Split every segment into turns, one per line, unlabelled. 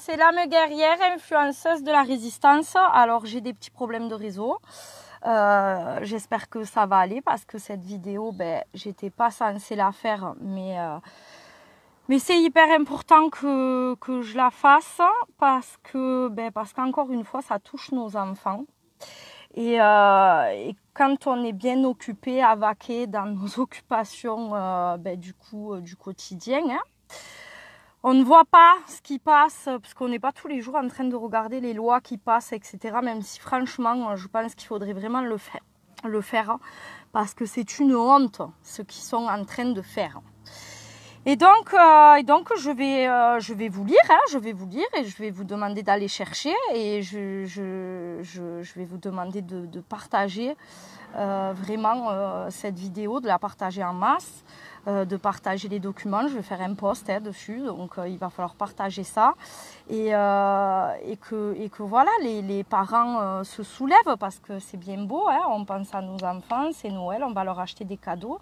c'est l'âme guerrière, influenceuse de la résistance. Alors j'ai des petits problèmes de réseau. J'espère que ça va aller parce que cette vidéo, ben, j'étais pas censée la faire, mais c'est hyper important que je la fasse parce qu'encore une fois, ça touche nos enfants. Et quand on est bien occupé à vaquer dans nos occupations du quotidien, hein, on ne voit pas ce qui passe, parce qu'on n'est pas tous les jours en train de regarder les lois qui passent, etc. Même si franchement, je pense qu'il faudrait vraiment le faire parce que c'est une honte ce qu'ils sont en train de faire. Et donc je vais vous lire, je vais vous lire et je vais vous demander d'aller chercher et je vais vous demander de partager vraiment cette vidéo, de la partager en masse, de partager les documents. Je vais faire un post dessus, donc il va falloir partager ça et que voilà, les parents se soulèvent parce que c'est bien beau, hein, on pense à nos enfants, c'est Noël, on va leur acheter des cadeaux.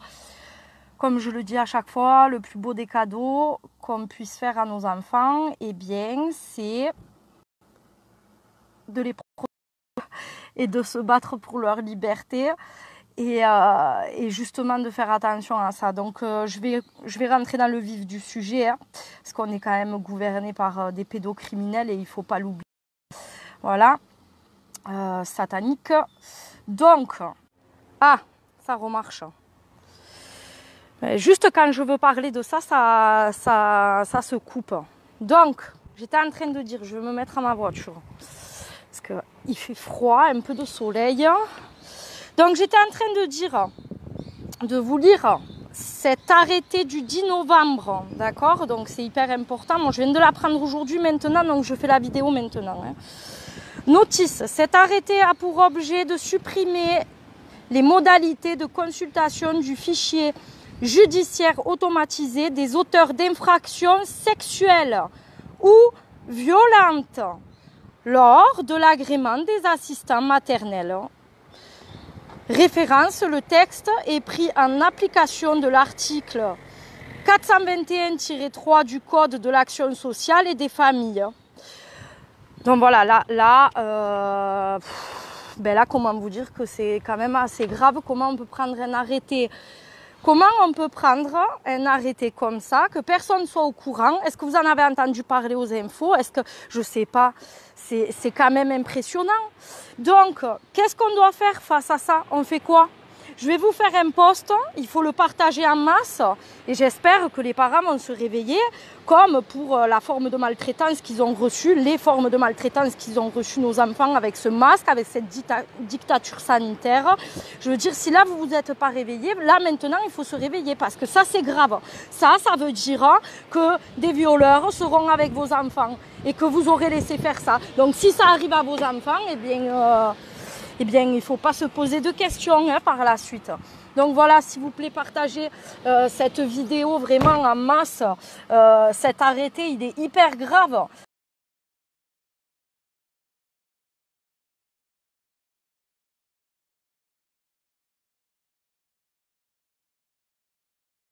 Comme je le dis à chaque fois, le plus beau des cadeaux qu'on puisse faire à nos enfants, eh bien, c'est de les protéger et de se battre pour leur liberté et justement de faire attention à ça. Donc, je vais rentrer dans le vif du sujet, hein, parce qu'on est quand même gouverné par des pédocriminels et il ne faut pas l'oublier. Voilà, satanique. Donc, ça remarche. Juste quand je veux parler de ça, ça se coupe. Donc, j'étais en train de dire, je vais me mettre à ma voiture. Parce qu'il fait froid, un peu de soleil. Donc, j'étais en train de dire, de vous lire cet arrêté du 10 novembre. D'accord? Donc, c'est hyper important. Moi, je viens de l'apprendre aujourd'hui, maintenant, donc je fais la vidéo maintenant. Hein. Notice, cet arrêté a pour objet de supprimer les modalités de consultation du fichier judiciaire automatisé des auteurs d'infractions sexuelles ou violentes lors de l'agrément des assistants maternels. Référence, le texte est pris en application de l'article 421-3 du Code de l'action sociale et des familles. Donc voilà, là, comment vous dire que c'est quand même assez grave, comment on peut prendre un arrêté. Comment on peut prendre un arrêté comme ça, que personne ne soit au courant? Est-ce que vous en avez entendu parler aux infos? Est-ce que, je ne sais pas, c'est quand même impressionnant. Donc, qu'est-ce qu'on doit faire face à ça? On fait quoi? Je vais vous faire un post, il faut le partager en masse et j'espère que les parents vont se réveiller comme pour la forme de maltraitance qu'ils ont reçue, les formes de maltraitance qu'ils ont reçues nos enfants avec ce masque, avec cette dictature sanitaire. Je veux dire, si là vous vous êtes pas réveillés, là maintenant il faut se réveiller parce que ça c'est grave. Ça veut dire que des violeurs seront avec vos enfants et que vous aurez laissé faire ça. Donc si ça arrive à vos enfants, eh bien, il ne faut pas se poser de questions par la suite. Donc voilà, s'il vous plaît, partagez cette vidéo vraiment en masse. Cet arrêté, il est hyper grave.